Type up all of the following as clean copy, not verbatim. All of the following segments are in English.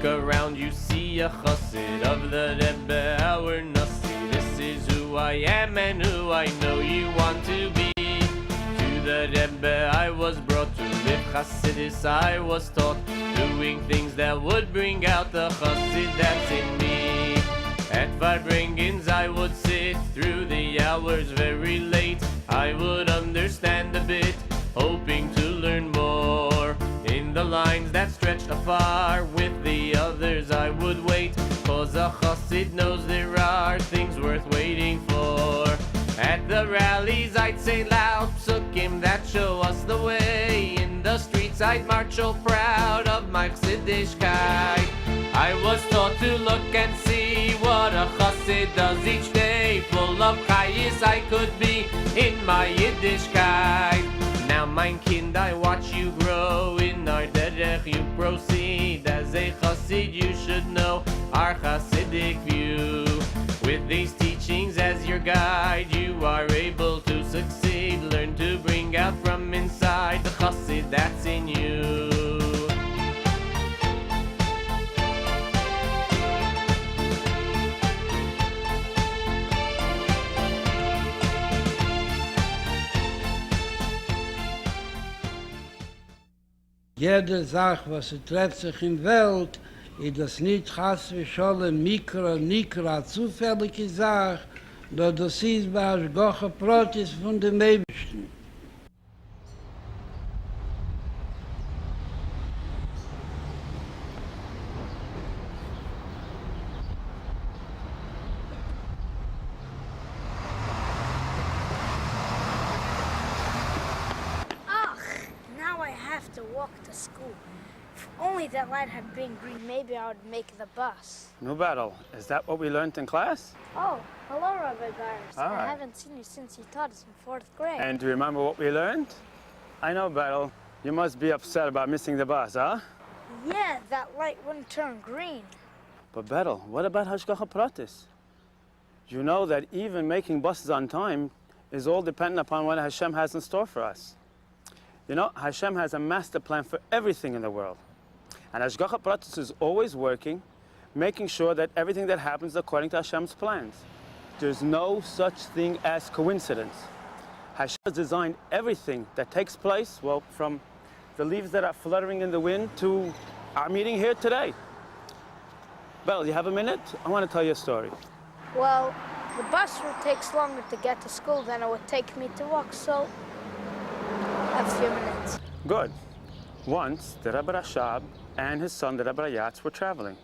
look around, you see a chassid of the Rebbe, our Nasi. This is who I am and who I know you want to be. To the Rebbe I was brought, to live chassidus I was taught, doing things that would bring out the chassid that's in me. At Farbrengens I would sit through the hours very late. I would understand a bit, hoping to learn more. In the lines that stretched afar, with the others I would wait, cause a chassid knows there are things worth waiting for. At the rallies I'd say loud psukim that show us the way. In the streets I'd march so proud of my chassidishkeit. I was taught to look and see what a chassid does each day. Full of chayis I could be in my Yiddishkeit. Now mein kind, I watch you grow, in our derech you proceed. As a chassid you should know our chassidic view. With these teachings as your guide, you are able to succeed. Learn to bring out from inside the chassid that's in you. Jede Sache, was trifft sich in Welt, ist das nicht chas v'sholem nikra, zufällige Sache, doch das ist bei Ashgacha Protis von dem Eibischen. To walk to school. If only that light had been green, maybe I would make the bus. No battle. Is that what we learned in class? Oh, hello, Rabbi Byers. Hi. I haven't seen you since you taught us in 4th grade. And do you remember what we learned? I know, Battle. You must be upset about missing the bus, huh? Yeah, that light wouldn't turn green. But Battle, what about Hashgacha Pratis? You know that even making buses on time is all dependent upon what Hashem has in store for us. You know, Hashem has a master plan for everything in the world. And Hashgacha Pratis is always working, making sure that everything that happens is according to Hashem's plans. There's no such thing as coincidence. Hashem has designed everything that takes place, well, from the leaves that are fluttering in the wind to our meeting here today. Well, you have a minute? I want to tell you a story. Well, the bus route takes longer to get to school than it would take me to walk, so a few minutes. Good. Once, the Rebbe Rashab and his son, the Rebbe Rayatz, were traveling.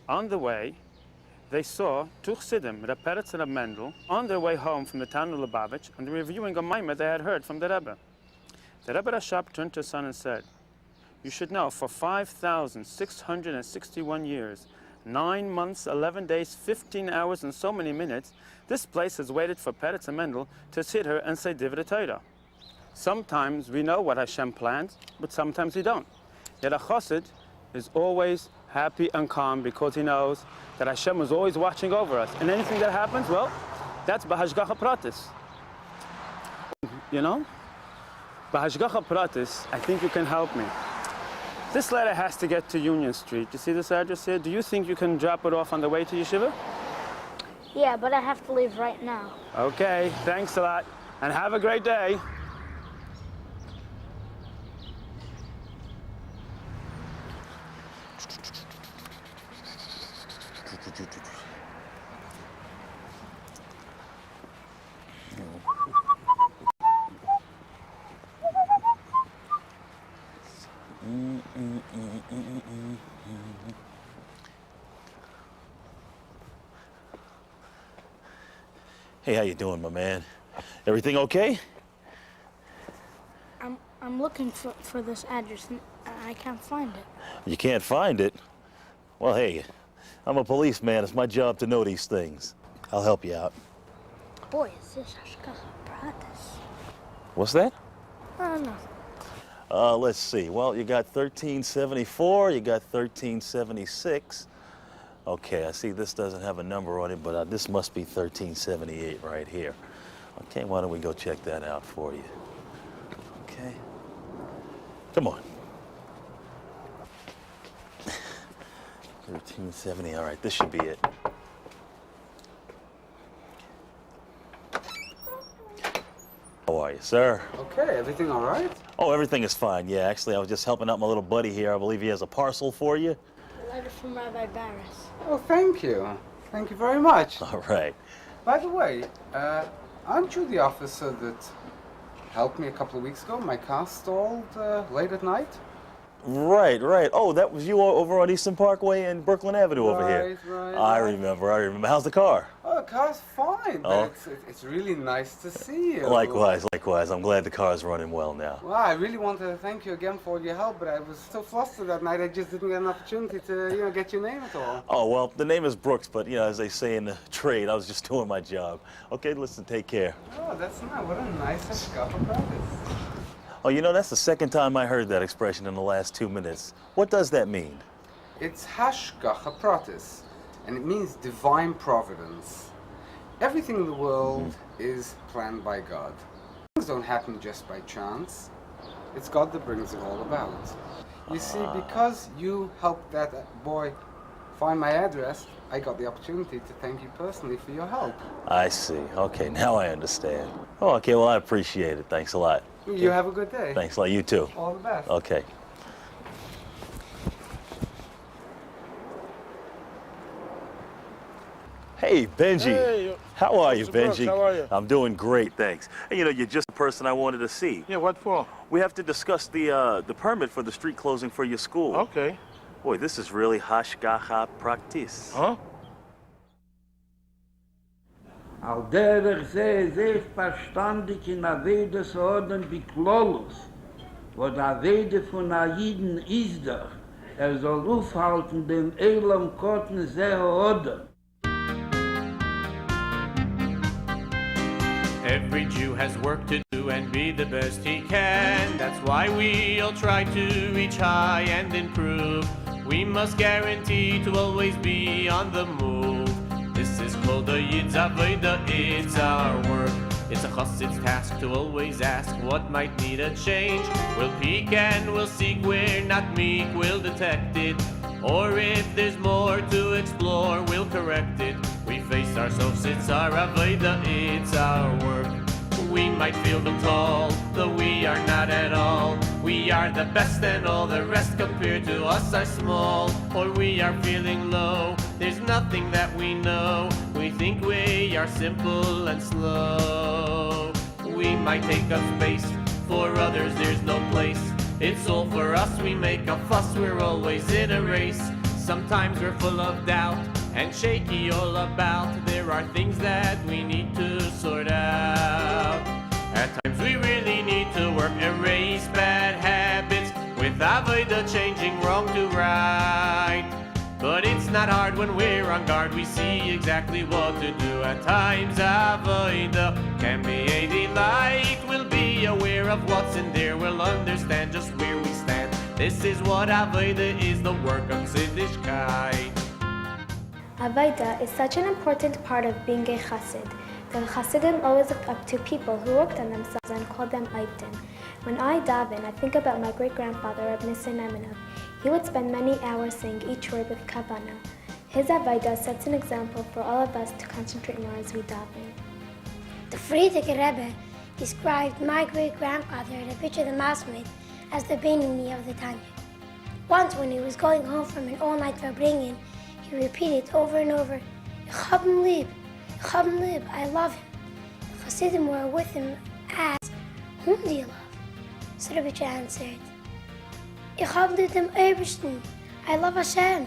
On the way, they saw two Chassidim, Reb Peretz and Reb Mendel, on their way home from the town of Lubavitch, and reviewing a mimer they had heard from the Rebbe. The Rebbe Rashab turned to his son and said, "You should know, for 5,661 years, 9 months, 11 days, 15 hours, and so many minutes, this place has waited for Peretz and Mendel to sit here and say Divrei Torah. Sometimes we know what Hashem plans, but sometimes we don't. Yet a chassid is always happy and calm because he knows that Hashem is always watching over us. And anything that happens, well, that's b'hashgacha pratis. You know? B'hashgacha pratis, I think you can help me. This letter has to get to Union Street. You see this address here? Do you think you can drop it off on the way to Yeshiva? Yeah, but I have to leave right now. Okay, thanks a lot. And have a great day. Hey, how you doing, my man? Everything okay? I'm looking for this address and I can't find it. You can't find it? Well, hey, I'm a policeman. It's my job to know these things. I'll help you out. Boy, is this Hashgacha Pratis. What's that? No. Let's see. Well, you got 1374, you got 1376. Okay, I see this doesn't have a number on it, but this must be 1378 right here. Okay, why don't we go check that out for you? Okay. Come on. 1370. All right, this should be it. How are you, sir? Okay, everything all right? Oh, everything is fine. Yeah, actually, I was just helping out my little buddy here. I believe he has a parcel for you. A letter from Rabbi Barris. Oh, thank you. Thank you very much. All right. By the way, aren't you the officer that helped me a couple of weeks ago? My car stalled late at night? Right, right. Oh, that was you over on Eastern Parkway and Brooklyn Avenue over here. Right. I remember. How's the car? Oh, the car's fine, Oh. but it's really nice to see you. Likewise, likewise. I'm glad the car's running well now. Well, I really wanted to thank you again for all your help, but I was so flustered that night I just didn't get an opportunity to, get your name at all. Oh, well, the name is Brooks, but, as they say in the trade, I was just doing my job. Okay, listen, take care. Oh, that's nice. What a nice hashgacha pratis. Oh, that's the second time I heard that expression in the last 2 minutes. What does that mean? It's hashgacha pratis, and it means divine providence. Everything in the world is planned by God. Things don't happen just by chance. It's God that brings it all about. You see, because you helped that boy find my address, I got the opportunity to thank you personally for your help. I see. Okay, now I understand. Oh, okay, well, I appreciate it. Thanks a lot. You have a good day. Thanks a lot. You too. All the best. Okay. Hey, Benji. Hey, how are you, Mr. Brooks, Benji? how are you? I'm doing great, thanks. Hey, you're just the person I wanted to see. Yeah, what for? We have to discuss the permit for the street closing for your school. Okay. Boy, this is really hashgacha praktis. Huh? Al derer sehr verstandig in a Wede so Odem wie Klolus, wo da Wede von a Jiden ist doch, soll aufhalten dem Elam Kotten sehr Odem. Every Jew has work to do and be the best he can. That's why we'll try to reach high and improve. We must guarantee to always be on the move. This is called the Yid's Avodah, it's our work. It's a Chossid's task to always ask what might need a change. We'll peek and we'll seek, we're not meek, we'll detect it. Or if there's more to explore, we'll correct it. We face ourselves, it's our Avodah, it's our work. We might feel tall, though we are not at all. We are the best and all the rest compared to us are small. Or we are feeling low, there's nothing that we know. We think we are simple and slow. We might take up space, for others there's no place. It's all for us, we make a fuss, we're always in a race. Sometimes we're full of doubt and shaky all about. There are things that we need to sort out. At times we really need to work, erase bad habits with avodah, changing wrong to right. But it's not hard when we're on guard, we see exactly what to do. At times avodah can be a delight. We'll be aware of what's in there, we'll understand just where we stand. This is what avodah is, the work of Yiddishkeit. Avodah is such an important part of being a Chassid. The Chassidim always looked up to people who worked on themselves and called them Eibten. When I daven, I think about my great-grandfather, Reb Nissen Eminov. He would spend many hours saying each word with kavanah. His Avodah sets an example for all of us to concentrate more as we daven. The Frierdiker Rebbe described my great-grandfather, the Pitcher the Masmid, as the Beinoni of the Tanya. Once when he was going home from an all-night Verbringen, he repeated over and over, Ich hab ihn lieb, ich hab ihn lieb, I love him. The Chassidim were with him asked, Whom do you love? So the Pitcher answered, Ich hab lieb dem Ebersten, I love Hashem.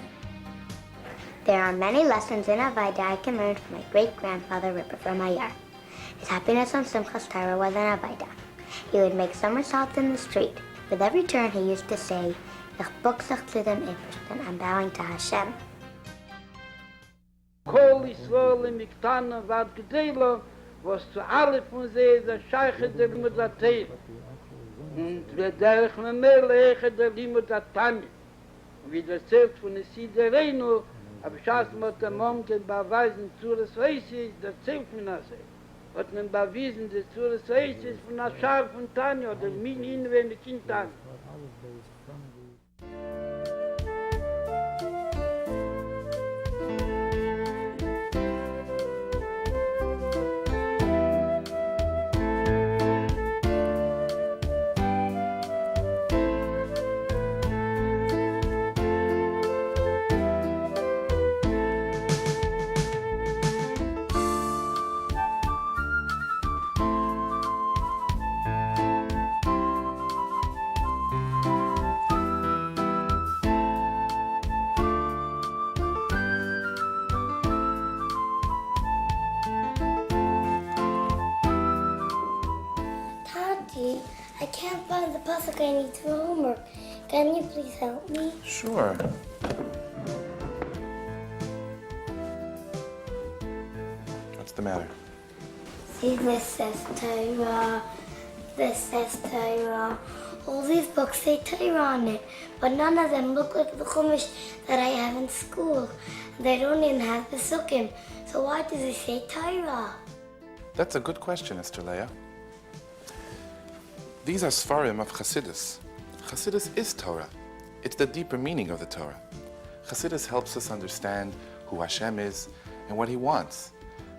There are many lessons in Avodah I can learn from my great-grandfather, Ripper from Ayar. His happiness on Simchas Torah was an Avodah. He would make somersaults in the street. With every turn he used to say, Ich buk sich zu dem Ebersten, I'm bowing to Hashem. Kol Yisrael im Miktana vad Gdelo, was zu alle von sie der Scheiche der Limud Latein. Und wer derich memel eiche der Limud Latani. Wie der Zelt von Siderenu, Abschas mit dem Momken beweisen zu des Reises, der Zelt von Nase. Hat man bewiesen, dass zu des Reises von der Schar von Tanja, oder min hinwende Kind Tanja. Rashi, I can't find the pasuk I need for homework. Can you please help me? Sure. What's the matter? See, this says Torah, this says Torah. All these books say Torah on it, but none of them look like the Chumash that I have in school. They don't even have Pesukim, so why does it say Torah? That's a good question, Esther Leah. These are Sfarim of Chassidus. Chassidus is Torah. It's the deeper meaning of the Torah. Chassidus helps us understand who Hashem is and what He wants.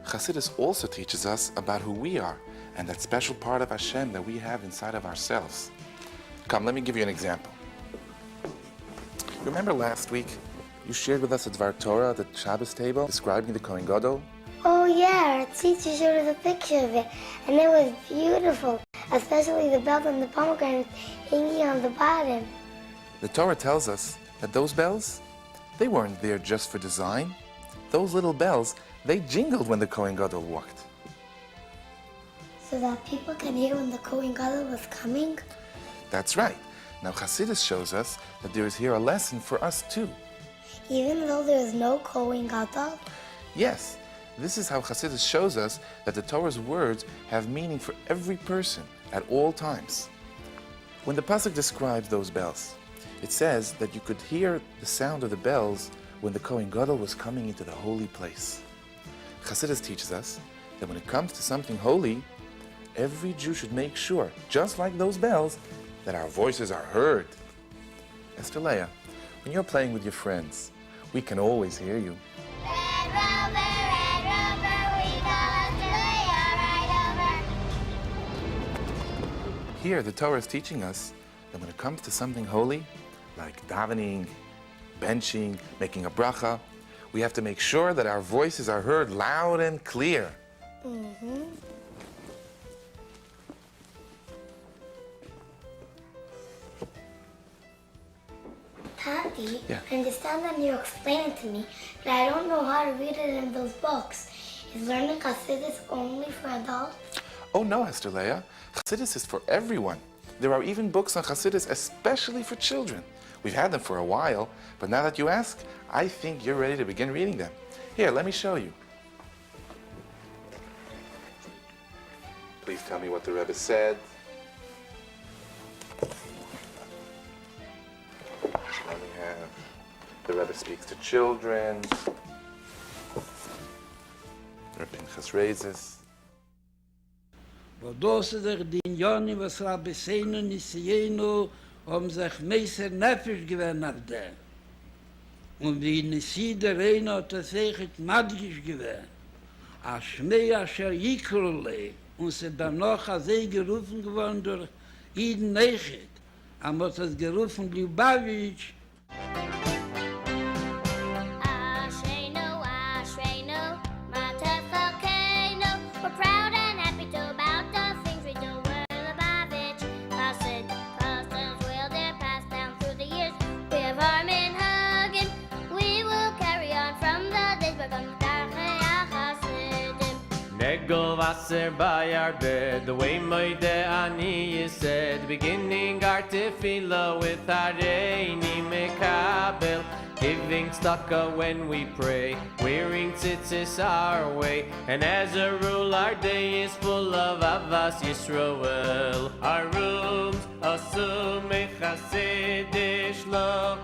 Chassidus also teaches us about who we are and that special part of Hashem that we have inside of ourselves. Come, let me give you an example. Remember last week, you shared with us a Dvar Torah at the Shabbos table describing the Kohen Gadol? Oh yeah, our teacher showed us a picture of it, and it was beautiful, especially the belt and the pomegranates hanging on the bottom. The Torah tells us that those bells, they weren't there just for design. Those little bells, they jingled when the Kohen Gadol walked. So that people can hear when the Kohen Gadol was coming? That's right. Now Chassidus shows us that there is here a lesson for us too. Even though there is no Kohen Gadol? Yes, this is how Chassidus shows us that the Torah's words have meaning for every person at all times. When the pasuk describes those bells, it says that you could hear the sound of the bells when the Kohen Gadol was coming into the holy place. Chassidus teaches us that when it comes to something holy, every Jew should make sure, just like those bells, that our voices are heard. Esther Leah, when you're playing with your friends, we can always hear you. Red Rover, we call Australia right over. Here, the Torah is teaching us that when it comes to something holy, like davening, benching, making a bracha, we have to make sure that our voices are heard loud and clear. Mm-hmm. Tati, Yeah. I understand that you explained it to me, but I don't know how to read it in those books. Is learning Chassidus only for adults? Oh no, Esther Leah. Chassidus is for everyone. There are even books on Chassidus especially for children. We've had them for a while, but now that you ask, I think you're ready to begin reading them. Here, let me show you. Please tell me what the Rebbe said. Then we have the Rebbe speaks to children. Rebbe Pinchas raises. Wo das der Dinjoni, was Rabbi Seinu, Nisienu, sich meiser Nefesh gewinn auf der. Und wie Nisi der Reino hat sich Madgish gewinn. A Schmei asher Yikrole, und sie dann noch gerufen geworden durch Iden Nechet. Hat es gerufen Ljubavitch. Ashrenu, Ashrenu, Matef Chalkeinu. We're proud and happy to about the things we do. We're Lubavitch, Chassid, customs will their pass down through the years. We have arm in hugging. We will carry on from the days begun with Darchei HaChassidim. Negel Wasser by our bed, the way my de ani is said, beginning our tefillah with Hareini Mekabel, giving tzedakah when we pray, wearing tzitzis our way, and as a rule our day is full of Avas Yisroel. Our rooms assume Chassidish look,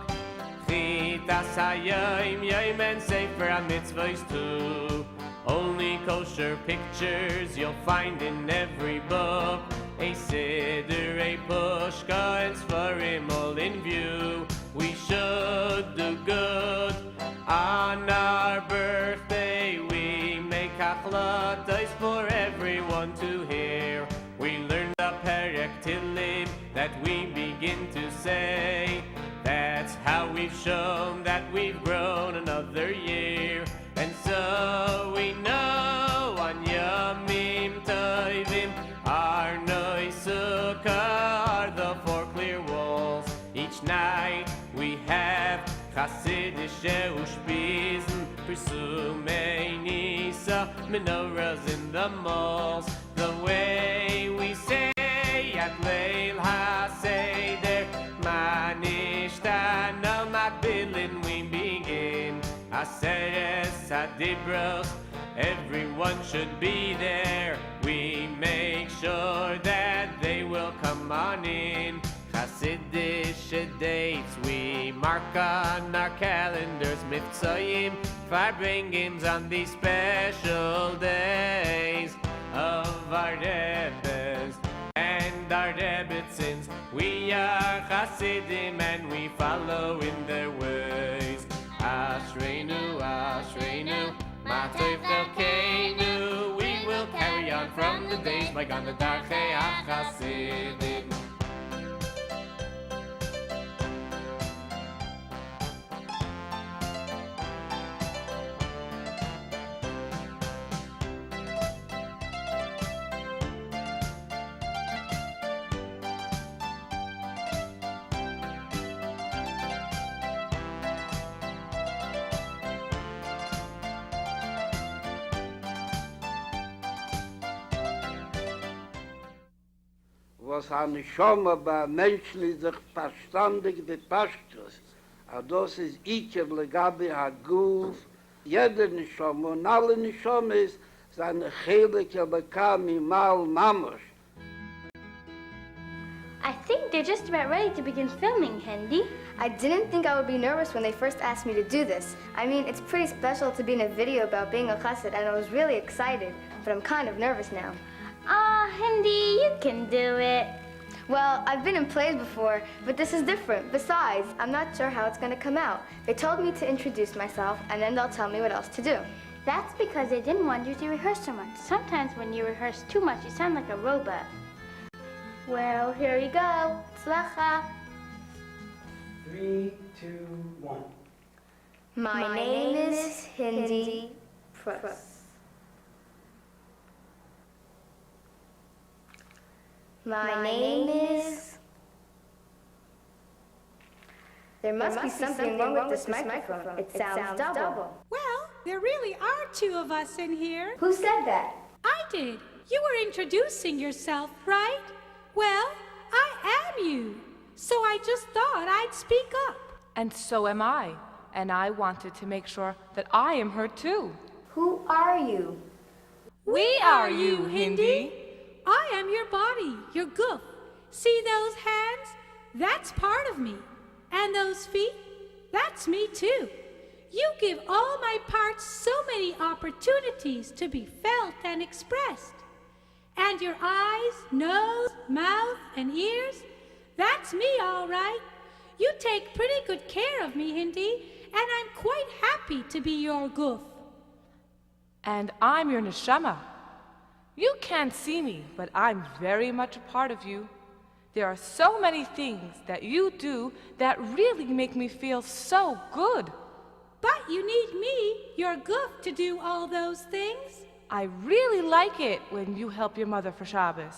Chitas Hayom, Yom and Sefer HaMitzvahs too. Only kosher pictures you'll find in every book. A siddur, a pushka, and svarim all in view. We should do good on our birthday. We make achlatos for everyone to hear. We learn the perek Tilim that we begin to say. That's how we've shown that we've grown another year. And so we know on Yamim Tovim our Noi Sukkah are the four clear walls. Each night we have Chassidische Ushpisen, Prisumei Nisa, menorahs in the malls. The way we say at Leil HaSeder. Ma nishtana makbilin, we begin Aseres HaDibros. Everyone should be there. We make sure that they will come on in. Chassidish dates we mark on our calendars. Mitzvahim, farbringings on these special days of our Rebbes and our Rebbitzins. We are Chassidim and we follow in their ways. Ashreinu, Ashreinu, Matov Chelkeinu. We will carry on from the days bygone, the Darchei HaChassidim. Was eine Schoma bei Menschen ist sich verstandig bepasst ist. Aber das ist Iker legabe Haguf. Jeder Nishoma und alle Nishoma ist seine Chelike lekami mal Mamosh. I think they're just about ready to begin filming, Hendy. I didn't think I would be nervous when they first asked me to do this. I mean, it's pretty special to be in a video about being a chassid, and I was really excited, but I'm kind of nervous now. Hendy, you can do it. Well, I've been in plays before, but this is different. Besides, I'm not sure how it's going to come out. They told me to introduce myself, and then they'll tell me what else to do. That's because they didn't want you to rehearse so much. Sometimes when you rehearse too much, you sound like a robot. Well, here we go. Tzlacha. 3, 2, 1. My name is Hindi Prus. My name is... There must be something wrong with this microphone. It sounds double. Well, there really are two of us in here. Who said that? I did. You were introducing yourself, right? Well, I am you. So I just thought I'd speak up. And so am I. And I wanted to make sure that I am heard too. Who are you? We are you, Hindi. I am your body, your goof. See those hands? That's part of me. And those feet? That's me too. You give all my parts so many opportunities to be felt and expressed. And your eyes, nose, mouth, and ears? That's me, all right. You take pretty good care of me, Hindi, and I'm quite happy to be your goof. And I'm your neshama. You can't see me, but I'm very much a part of you. There are so many things that you do that really make me feel so good. But you need me, your goof, to do all those things. I really like it when you help your mother for Shabbos.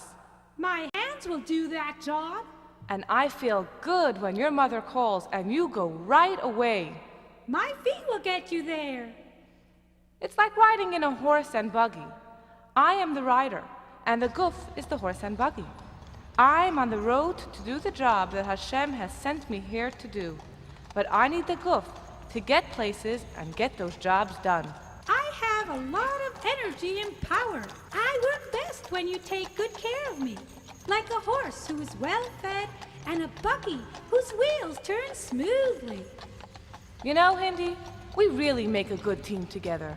My hands will do that job. And I feel good when your mother calls and you go right away. My feet will get you there. It's like riding in a horse and buggy. I am the rider, and the goof is the horse and buggy. I'm on the road to do the job that Hashem has sent me here to do. But I need the goof to get places and get those jobs done. I have a lot of energy and power. I work best when you take good care of me. Like a horse who is well fed and a buggy whose wheels turn smoothly. You know, Hindi, we really make a good team together.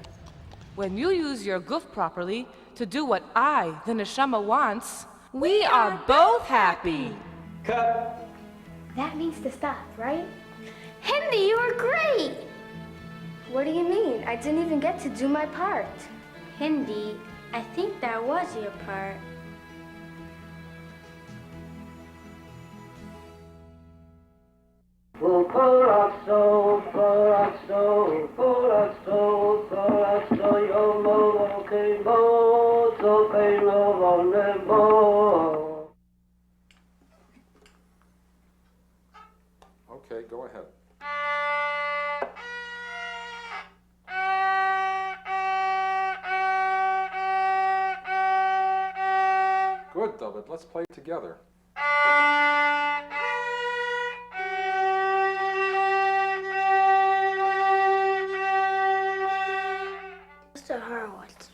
When you use your goof properly to do what I, the neshama, wants, we are both happy. Cut. That means to stop, right? Hindi, you were great! What do you mean? I didn't even get to do my part. Hindi, I think that was your part. Okay, go ahead. Good, David. Let's play together. Mr. Horowitz,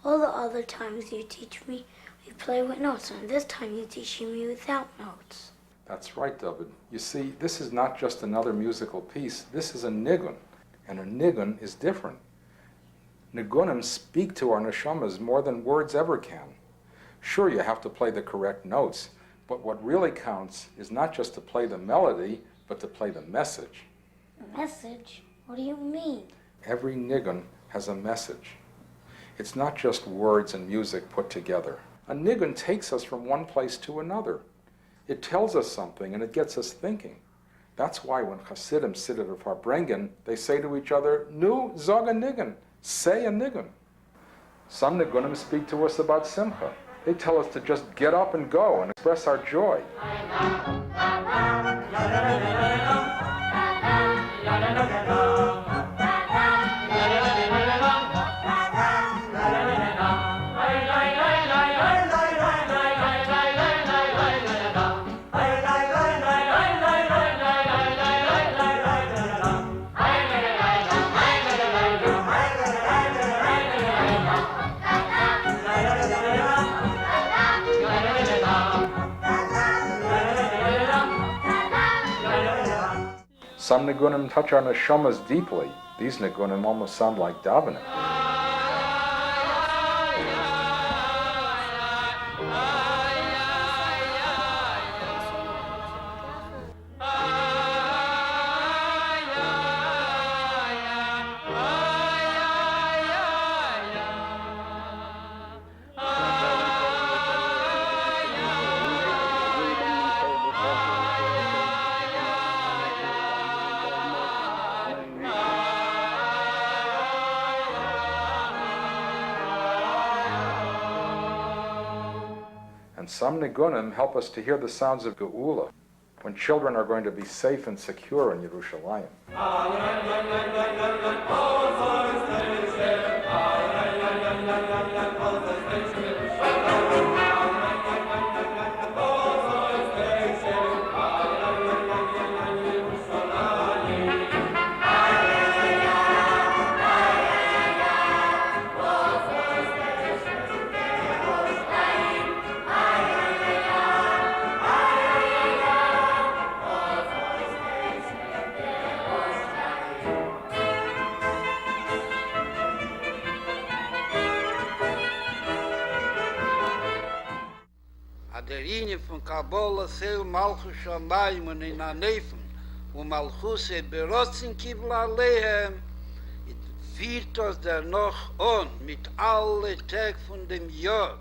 all the other times you teach me, we play with notes, and this time you're teaching me without notes. That's right, David. You see, this is not just another musical piece. This is a nigun, and a nigun is different. Nigunim speak to our neshamas more than words ever can. Sure, you have to play the correct notes, but what really counts is not just to play the melody, but to play the message. A message? What do you mean? Every nigun has a message. It's not just words and music put together. A nigun takes us from one place to another. It tells us something and it gets us thinking. That's why when Chassidim sit at a Farbrengen, they say to each other, Nu zog a nigun, say a nigun. Some nigunim speak to us about simcha. They tell us to just get up and go and express our joy. Some nigunim touch our neshamas deeply. These nigunim almost sound like davening. And some nigunim help us to hear the sounds of Geula, when children are going to be safe and secure in Yerushalayim. Der Linie von Kabbalah Sel Malchus Shamayim und in Anefen und Malchus Berotzen Kibla Alehem, it führt uns der noch an mit alle Tag von dem Jahr.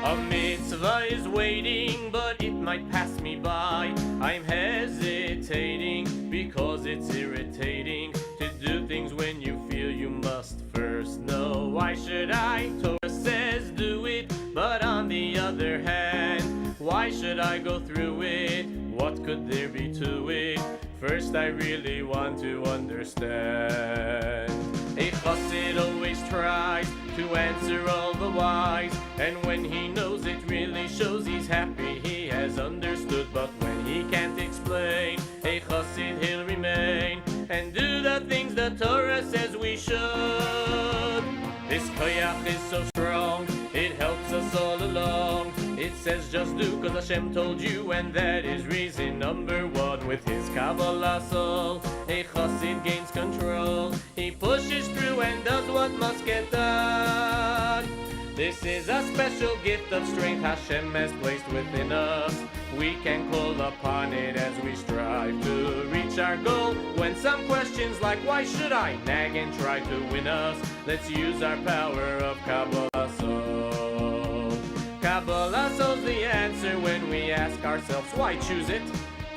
A mitzvah is waiting, but it might pass me by. I'm hesitating because it's irritating to do things when you feel you must first know. Why should I? Torah says do it, but on the other hand, why should I go through it? What could there be to it? First I really want to understand. A chassid always tries to answer all the whys, and when he knows it really shows he's happy he has understood. But when he can't explain, a chassid he'll remain and do the things the Torah says we should. This koyach is so strong, it helps us all along. It says just do cause Hashem told you, and that is reason number one. With his Kabbalah soul, a chassid gains control. He pushes through and does what must get done. This is a special gift of strength Hashem has placed within us. We can call upon it as we strive to reach our goal. When some questions like why should I nag and try to win us, let's use our power of Kabbalah soul. Kabbalah soul's the answer when we ask ourselves why choose it.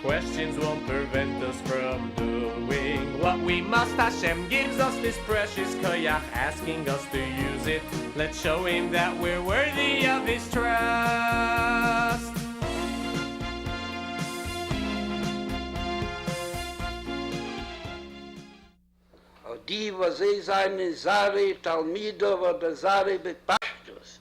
Questions won't prevent us from doing what we must. Hashem gives us this precious koyach, asking us to use it. Let's show him that we're worthy of his trust. Die, was sie seine Zare Talmido oder Zare Bepashtus,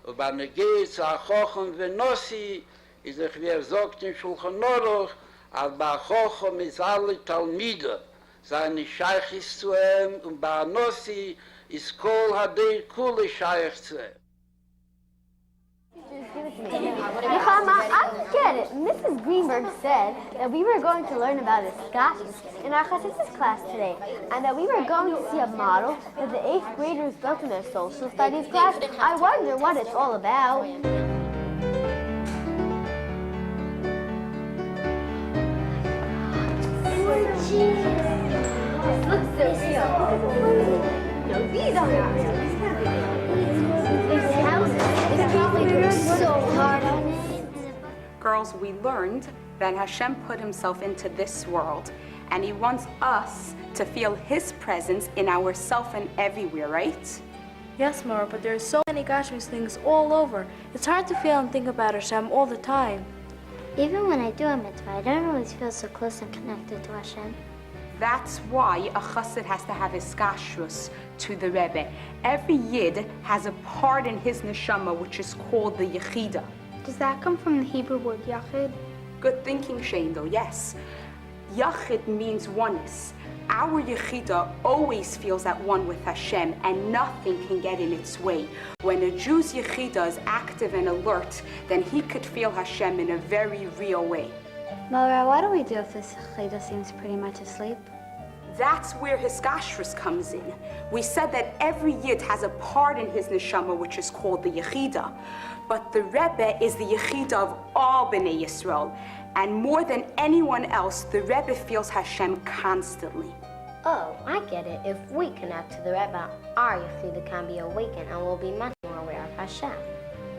Und bei mir geht es auch Chochem Venossi, ist es, wie sagt in Shulchan Aruch, als bei Chochem ist alle Talmide, seine Scheich ist zu ihm, und bei Nossi ist Kol Hadeir Kule Scheich zu ihm. I get it. Mrs. Greenberg said that we were going to learn about Iskashis in our Chassidus class today, and that we were going to see a model that the 8th graders built in their social studies class. I wonder what it's all about. This looks so real. No, these are so hard on it. Girls, we learned that Hashem put himself into this world, and he wants us to feel his presence in ourself and everywhere, right? Yes, Mara, but there are so many Gashmis things all over. It's hard to feel and think about Hashem all the time. Even when I do a mitzvah, I don't always feel so close and connected to Hashem. That's why a chassid has to have his kashrus to the Rebbe. Every yid has a part in his neshama which is called the yechida. Does that come from the Hebrew word yachid? Good thinking, Shendel, yes. Yachid means oneness. Our yechida always feels at one with Hashem, and nothing can get in its way. When a Jew's yechida is active and alert, then he could feel Hashem in a very real way. Mara, what do we do if this yechida seems pretty much asleep? That's where his kashrus comes in. We said that every yid has a part in his neshama which is called the yechida. But the Rebbe is the yechida of all Bnei Yisrael. And more than anyone else, the Rebbe feels Hashem constantly. Oh, I get it. If we connect to the Rebbe, our yechida can be awakened and we'll be much more aware of Hashem.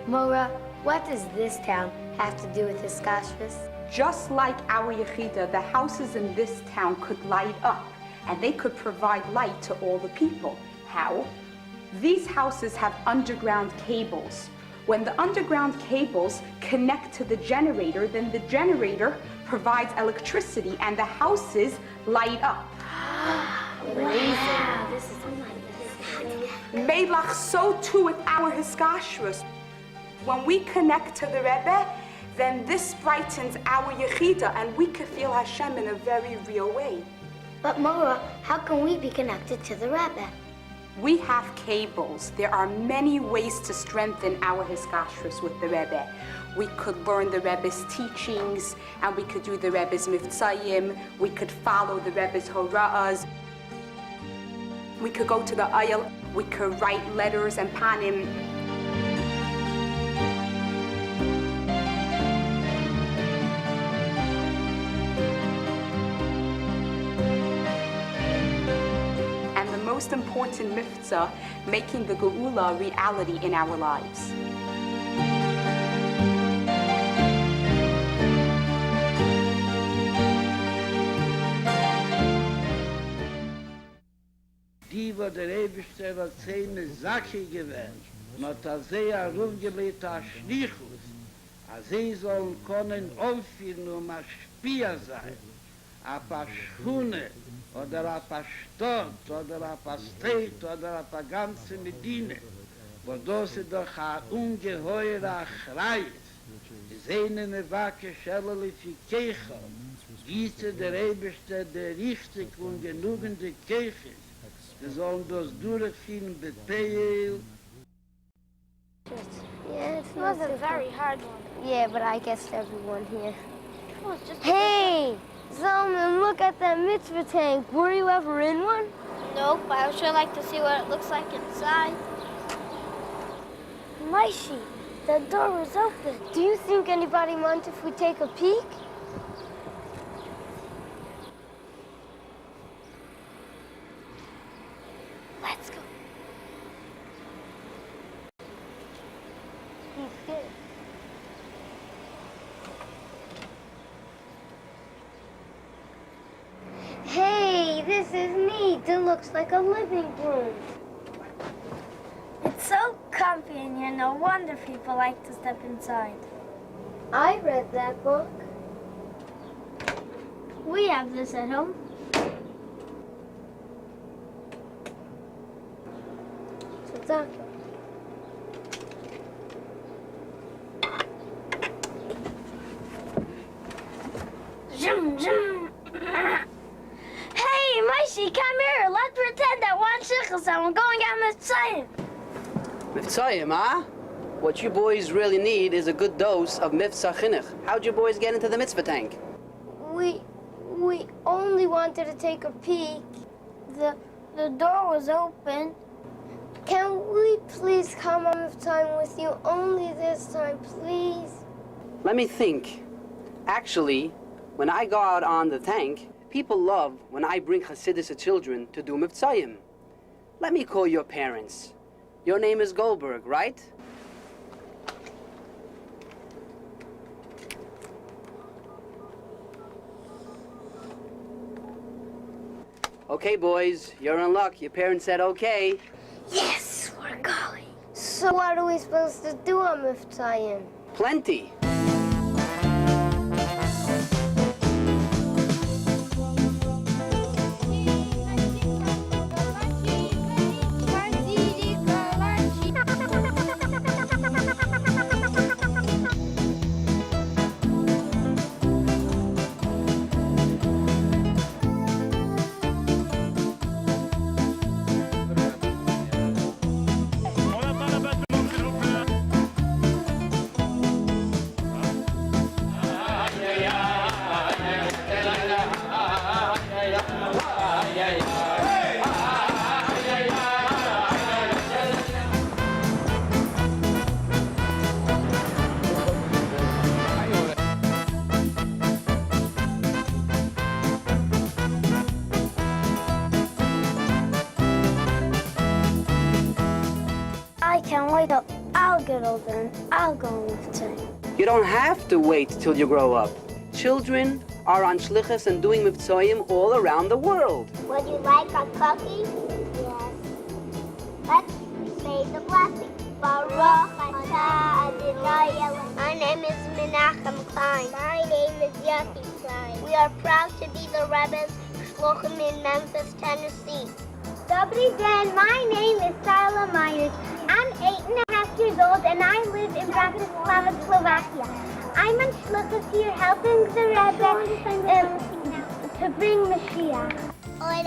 Mora, what does this town have to do with his kashrus? Just like our yechida, the houses in this town could light up, and they could provide light to all the people. How? These houses have underground cables. When the underground cables connect to the generator, then the generator provides electricity and the houses light up. Wow, this is Meilach, so too with our hiskashrus. When we connect to the Rebbe, then this brightens our yechida and we can feel Hashem in a very real way. But Mora, how can we be connected to the Rebbe? We have cables. There are many ways to strengthen our hiskashrus with the Rebbe. We could learn the Rebbe's teachings, and we could do the Rebbe's mivtzayim. We could follow the Rebbe's hora'as. We could go to the ayal. We could write letters and panim. Most important mitzvah, making the geula reality in our lives. Die, wo der Eberste hat seine Sache gewählt, und hat sehr rumgelegt als Schlichus, als sie sollen können aufführen, als Spier sein, a paar Schuhe, oder a paar Stott, oder a paar State, oder a paar ganze Medine, wo das doch a ungeheurer Achrei ist. Die sehen eine Wacke Schellele für Kecher, gieße der Eberste der richtig und genügende Kecher. Sie sollen das durchführen mit Peil. Yeah, it was a very hard one. Yeah, but I guess everyone here. It was just Hey! Zalman, look at that mitzvah tank. Were you ever in one? Nope, I would sure like to see what it looks like inside. Maishi, the door is open. Do you think anybody minds if we take a peek? Let's go. He's scared. Hey, this is neat. It looks like a living room. It's so comfy in here. No wonder people like to step inside. I read that book. We have this at home. Tzedakah. zoom, zoom. Hey, Maishi, come here. Let's pretend that one shlichus and we're going on Mitzrayim. Mitzrayim, huh? What you boys really need is a good dose of mitzvah chinuch. How'd you boys get into the mitzvah tank? We only wanted to take a peek. The door was open. Can we please come on time with you only this time, please? Let me think. Actually, when I go out on the tank, people love when I bring Chassidus children to do mitzvahim. Let me call your parents. Your name is Goldberg, right? Okay, boys, you're in luck. Your parents said okay. Yes, we're going. So what are we supposed to do on Mitzrayim? Plenty. I can't wait till I'll get older and I'll go on Mitzrayim. You don't have to wait till you grow up. Children are on shlichus and doing mitzvahim all around the world. Would you like a cookie? Yes. Let's say the blessing. Baruch atah Adonai Eloheinu. My name is Menachem Klein. My name is Yossi Klein. We are proud to be the Rebbe's shluchim in Memphis, Tennessee. Dobry den, my name is Sarah Myers. I'm 8.5 years old and I live in Bratislava, Slovakia. I'm on shlichus here helping the Rebbe to bring Mashiach. My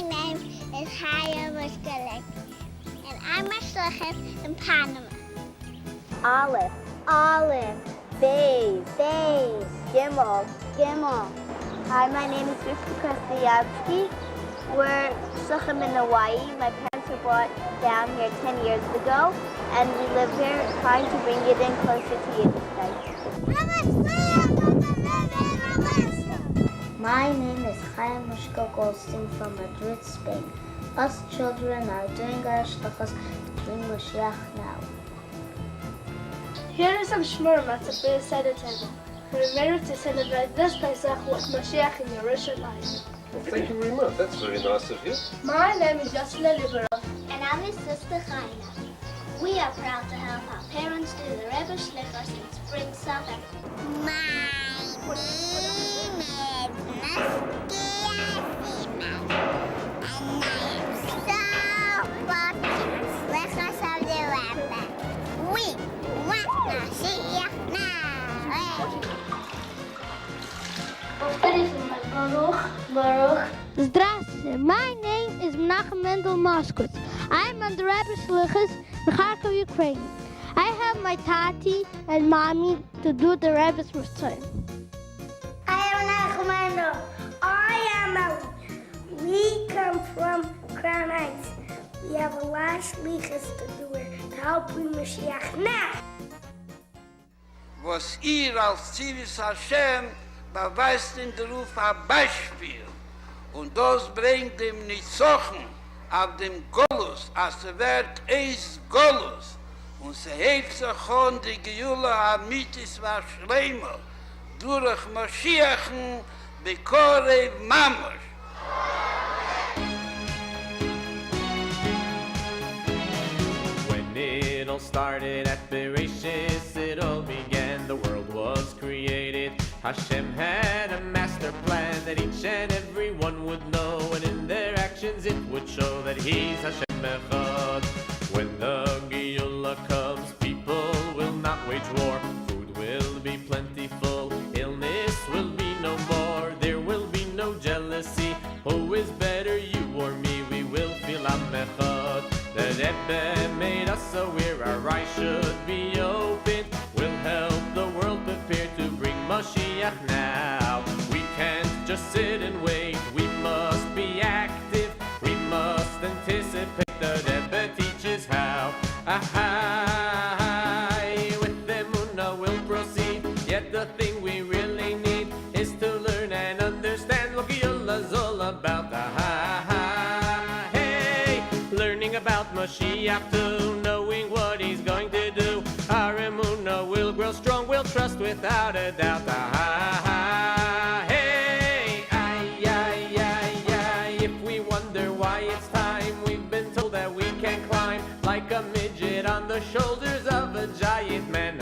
name is Chaya Mushkalek and I'm a shlichus in Panama. Aleph, Beis, Gimel. Hi, my name is Rivka Krasnoyavsky. We're shluchim in Hawaii. My parents were brought down here 10 years ago, and we live here trying to bring it in closer to Yiddishkeit. My name is Chaya Mushka Goldstein from Madrid, Spain. Us children are doing our shluchos to bring Mashiach now. Here are some shmurim at the Beis Seder table. Remember to celebrate this Pesach with Mashiach in Yerushalayim. Well, thank you very much. That's very nice of you. My name is Yossele Liberov. And I'm his sister Chaya. We are proud to help our parents do the Rebbe Shlichus in spring summer. My name is Baruch. Здравствуйте. My name is Menachem Mendel Moskowitz. I'm on the Rebbe Shlichus in Kharkov, Ukraine. I have my tati and mommy to do the Rebbe's Mitzrayim. I am Menachem Mendel. I am Ellie. We come from Crown Heights. We have a lot of shlichus to do here to help bring Mashiach now. Was als Zivis Hashem beweist in der Ruf ein Beispiel. Und das bringt dem Nizochen auf dem Golus, als wird eis Golus. Und sie hebt sich schon die Gejule Amitis war Schleimer durch Mashiachen Bekore Mamash. When it all started at Bereshis, it all began, the world was created. Hashem had a master plan that each and every one would know, and in their actions it would show that He's Hashem Echad. When the Geulah comes, people will not wage war, food will be plenty. The Rebbe made us aware our eyes should be open. We'll help the world prepare to bring Mashiach now. We can't just sit and wait, we must be active. We must anticipate, the Rebbe teaches how. With the Emunah we'll proceed, yet the thing we really need is to learn and understand what Geulah's all about. Learning about Mashiach too, knowing what he's going to do. Our Emunah will grow strong, we'll trust without a doubt. If we wonder why it's time, we've been told that we can climb like a midget on the shoulders of a giant man.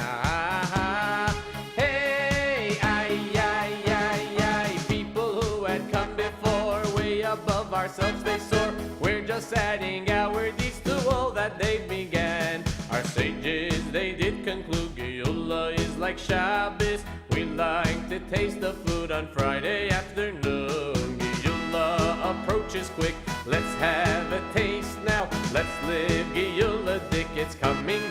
People who had come before, way above ourselves they soar. We're just adding our deeds to all that they began. Our sages, they did conclude Geulah is like Shabbos. We like to taste the food on Friday afternoon. Geulah approaches quick, let's have a taste now. Let's live Geulah Dick, it's coming